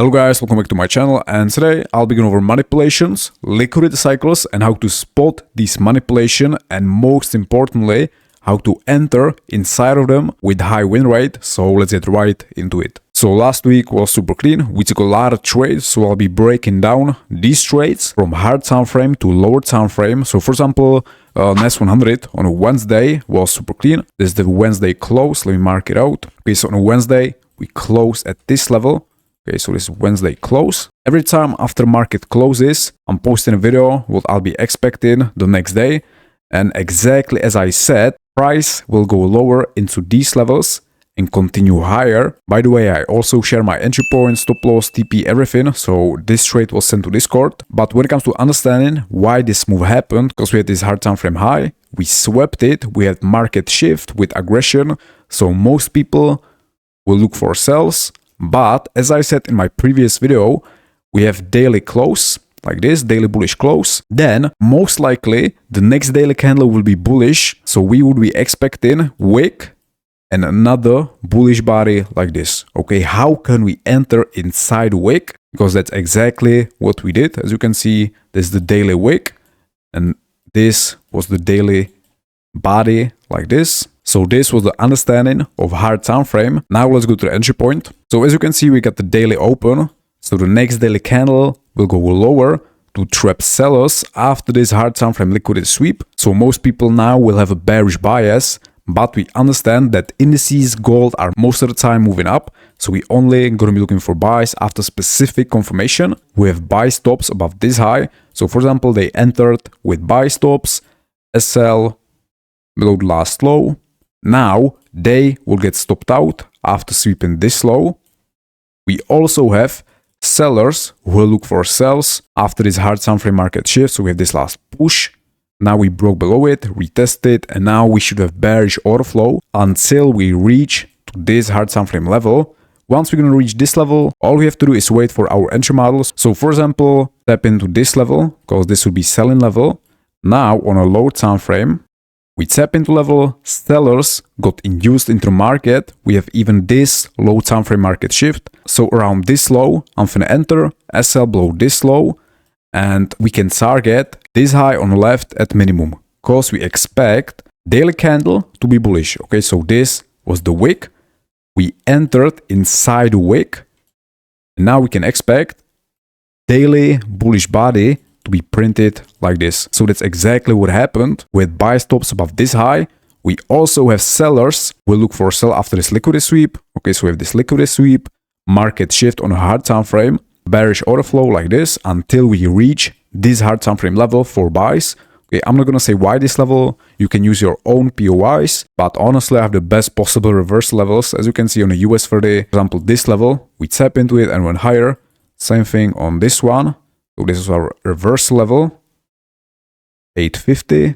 Hello guys, welcome back to my channel, and today I'll be going over manipulations, liquidity cycles, and how to spot these manipulation, and most importantly, how to enter inside of them with high win rate. So let's get right into it. So last week was super clean. We took a lot of trades, so I'll be breaking down these trades from hard time frame to lower time frame. So for example, NES100 on a Wednesday was super clean. This is the Wednesday close. Let me mark it out. Okay, so on a Wednesday we close at this level. Okay, so this is Wednesday close. Every time after market closes, I'm posting a video what I'll be expecting the next day. And exactly as I said, price will go lower into these levels and continue higher. By the way, I also share my entry points, stop loss, TP, everything. So this trade was sent to Discord. But when it comes to understanding why this move happened, because we had this hard time frame high, we swept it, we had market shift with aggression. So most people will look for sells. But as I said in my previous video, we have daily close like this, daily bullish close. Then most likely the next daily candle will be bullish. So we would be expecting wick and another bullish body like this. Okay, how can we enter inside wick? Because that's exactly what we did. As you can see, this is the daily wick and this was the daily body like this. So this was the understanding of hard time frame. Now let's go to the entry point. So as you can see, we got the daily open. So the next daily candle will go lower to trap sellers after this hard time frame liquidity sweep. So most people now will have a bearish bias, but we understand that indices, gold are most of the time moving up. So we only gonna be looking for buys after specific confirmation. We have buy stops above this high. So for example, they entered with buy stops, SL below the last low. Now they will get stopped out after sweeping this low. We also have sellers who will look for sells after this hard time frame market shift. So we have this last push. Now we broke below it, retested, and now we should have bearish order flow until we reach to this hard time frame level. Once we're going to reach this level, all we have to do is wait for our entry models. So for example, tap into this level because this will be selling level. Now on a lower time frame, we tap into level, sellers got induced into the market. We have even this low time frame market shift. So around this low, I'm gonna enter SL below this low, and we can target this high on the left at minimum because we expect daily candle to be bullish. Okay, so this was the wick. We entered inside the wick, and now we can expect daily bullish body to be printed like this. So that's exactly what happened with buy stops above this high. We also have sellers will look for sell after this liquidity sweep. Okay, so we have this liquidity sweep, market shift on a hard time frame, bearish order flow like this until we reach this hard time frame level for buys. Okay, I'm not gonna say why this level. You can use your own POIs, but honestly I have the best possible reverse levels. As you can see on the US 30, for example, this level, we tap into it and went higher. Same thing on this one. So this is our reverse level, 850.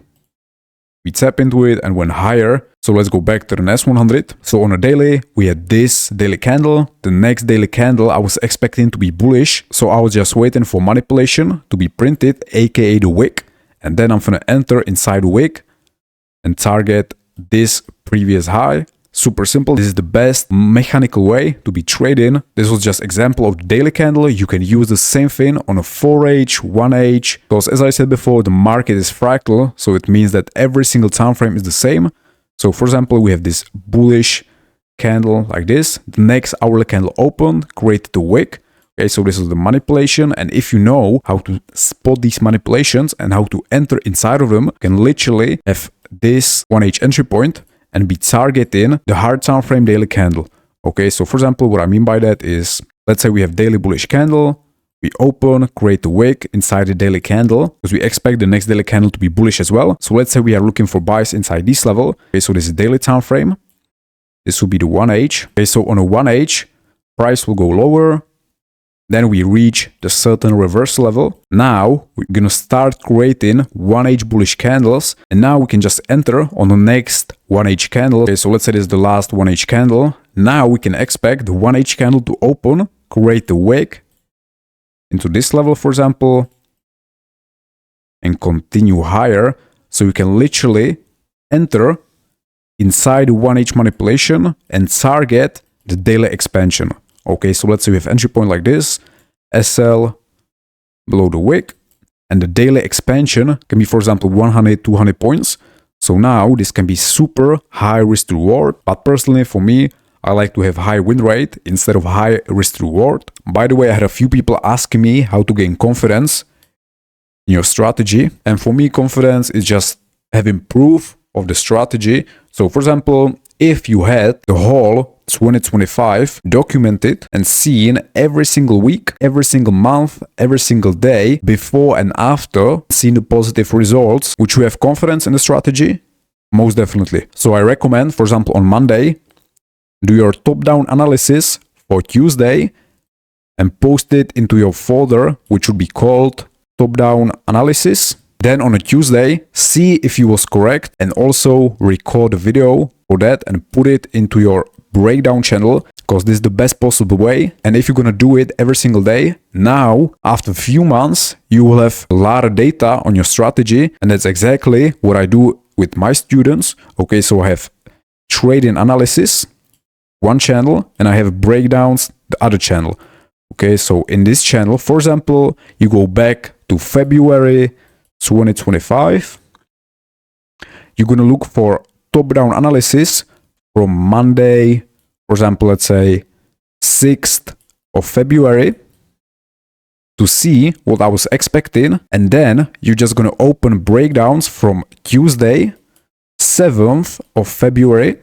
We tap into it and went higher. So let's go back to the NES100. So on a daily, we had this daily candle. The next daily candle, I was expecting to be bullish. So I was just waiting for manipulation to be printed, aka the wick. And then I'm gonna enter inside the wick and target this previous high. Super simple. This is the best mechanical way to be trading. This was just example of the daily candle. You can use the same thing on a 4H, 1H. Because as I said before, the market is fractal. So it means that every single time frame is the same. So for example, we have this bullish candle like this. The next hourly candle opened, created the wick. Okay, so this is the manipulation. And if you know how to spot these manipulations and how to enter inside of them, you can literally have this 1H entry point and be targeting the hard time frame daily candle. Okay, so for example, what I mean by that is, let's say we have daily bullish candle, we open, create the wick inside the daily candle, because we expect the next daily candle to be bullish as well. So let's say we are looking for buys inside this level. Okay, so this is daily time frame. This will be the 1H. Okay, so on a 1H, price will go lower. Then we reach the certain reverse level. Now we're gonna start creating 1H bullish candles, and now we can just enter on the next 1H candle. Okay, so let's say this is the last 1H candle. Now we can expect the 1H candle to open, create the wick into this level, for example, and continue higher. So you can literally enter inside the 1H manipulation and target the daily expansion. Okay, so let's say we have entry point like this, SL below the wick, and the daily expansion can be, for example, 100, 200 points. So now this can be super high risk to reward, but personally for me, I like to have high win rate instead of high risk to reward. By the way, I had a few people asking me how to gain confidence in your strategy. And for me, confidence is just having proof of the strategy. So for example, if you had the whole 2025 documented and seen every single week, every single month, every single day, before and after, seeing the positive results, would you have confidence in the strategy? Most definitely. So I recommend, for example, on Monday, do your top-down analysis for Tuesday and post it into your folder, which would be called top-down analysis. Then on a Tuesday, see if you was correct and also record a video for that and put it into your breakdown channel, because this is the best possible way. And if you're gonna do it every single day, now after a few months, you will have a lot of data on your strategy. And that's exactly what I do with my students. Okay, so I have trading analysis, one channel, and I have breakdowns, the other channel. Okay, so in this channel, for example, you go back to February 2025. You're going to look for top-down analysis from Monday, for example, let's say 6th of February, to see what I was expecting. And then you're just going to open breakdowns from Tuesday, 7th of February,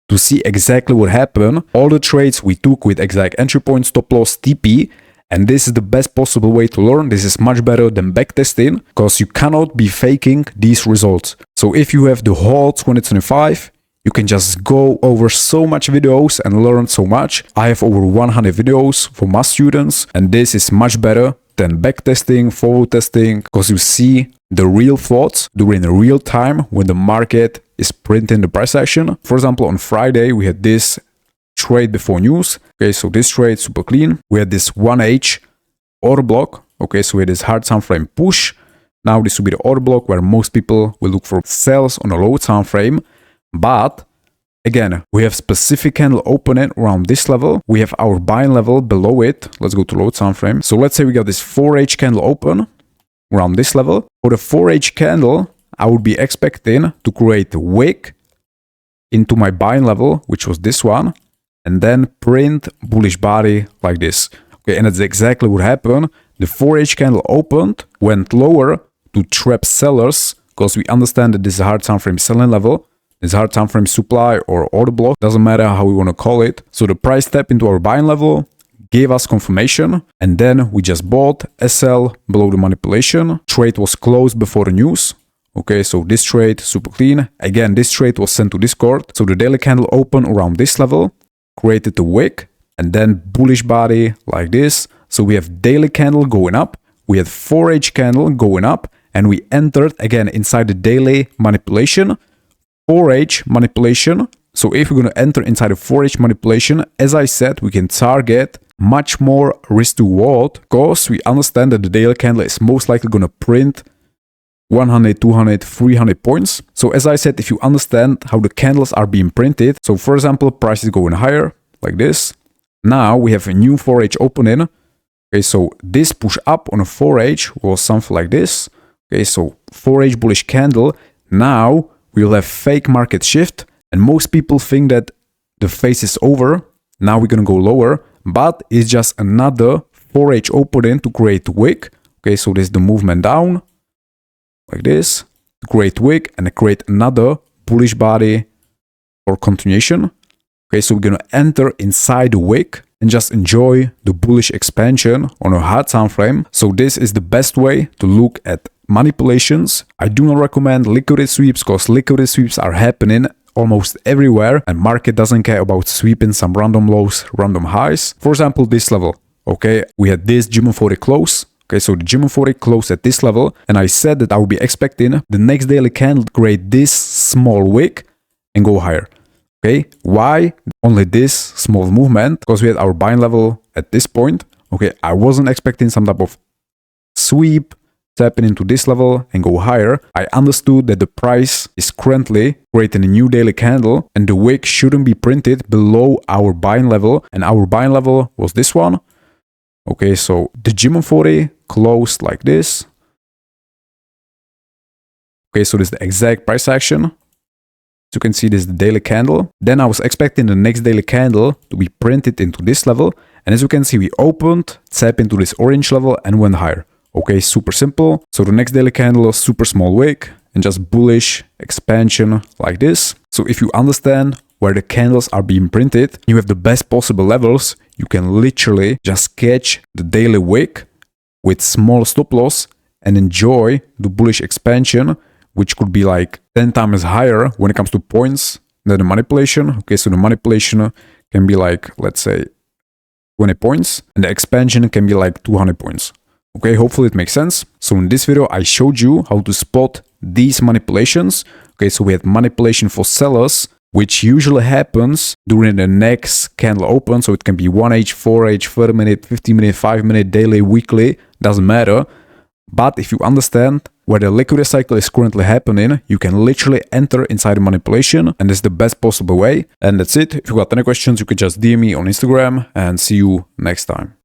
to see exactly what happened, all the trades we took with exact entry point, stop loss, TP. And this is the best possible way to learn. This is much better than backtesting, because you cannot be faking these results. So if you have the whole 2025, you can just go over so much videos and learn so much. I have over 100 videos for my students, and this is much better than backtesting, forward testing, because you see the real thoughts during real time when the market is printing the price action. For example, on Friday, we had this trade before news. Okay, so this trade super clean. We had this 1H order block. Okay, so we had this hard time frame push. Now this will be the order block where most people will look for sells on a low time frame. But again, we have specific candle opening around this level. We have our buying level below it. Let's go to low time frame. So let's say we got this 4H candle open around this level. For the 4H candle, I would be expecting to create a wick into my buying level, which was this one, and then print bullish body like this. Okay, and that's exactly what happened. The 4H candle opened, went lower to trap sellers, because we understand that this is a hard time frame selling level. This hard time frame supply or order block, doesn't matter how we want to call it. So the price step into our buying level gave us confirmation, and then we just bought SL below the manipulation. Trade was closed before the news. Okay, so this trade super clean. Again, this trade was sent to Discord. So the daily candle opened around this level, created the wick, and then bullish body like this. So we have daily candle going up, we had 4H candle going up, and we entered again inside the daily manipulation, 4H manipulation. So if we're going to enter inside a 4H manipulation, as I said, we can target much more risk to reward, because we understand that the daily candle is most likely going to print 100, 200, 300 points. So as I said, if you understand how the candles are being printed, so for example, price is going higher like this. Now we have a new 4H opening. Okay, so this push up on a 4H was something like this. Okay, so 4H bullish candle. Now we'll have fake market shift, and most people think that the phase is over. Now we're going to go lower, but it's just another 4H opening to create wick. Okay, so this is the movement down like this, create wick, and create another bullish body for continuation. Okay, so we're going to enter inside the wick and just enjoy the bullish expansion on a hard time frame. So this is the best way to look at manipulations. I do not recommend liquidity sweeps, because liquidity sweeps are happening almost everywhere, and market doesn't care about sweeping some random lows, random highs. For example, this level. Okay, we had this June 40 close. Okay, so the June 40 closed at this level, and I said that I would be expecting the next daily candle to create this small wick and go higher. Okay, why only this small movement? Because we had our buying level at this point. Okay, I wasn't expecting some type of sweep, tapping into this level and go higher, I understood that the price is currently creating a new daily candle and the wick shouldn't be printed below our buying level, and our buying level was this one. Okay, so the G140 closed like this. Okay, so this is the exact price action. As you can see, this is the daily candle. Then I was expecting the next daily candle to be printed into this level. And as you can see, we opened, tapped into this orange level and went higher. Okay, super simple. So the next daily candle, super small wick and just bullish expansion like this. So if you understand where the candles are being printed, you have the best possible levels, you can literally just catch the daily wick with small stop loss and enjoy the bullish expansion, which could be like 10 times higher when it comes to points than the manipulation. Okay, so the manipulation can be like, let's say, 20 points, and the expansion can be like 200 points. Okay, hopefully it makes sense. So in this video, I showed you how to spot these manipulations. Okay, so we had manipulation for sellers, which usually happens during the next candle open. So it can be 1H, 4H, 30 minute, 50 minute, 5 minute, daily, weekly, doesn't matter. But if you understand where the liquidity cycle is currently happening, you can literally enter inside the manipulation, and it's the best possible way. And that's it. If you got any questions, you can just DM me on Instagram, and see you next time.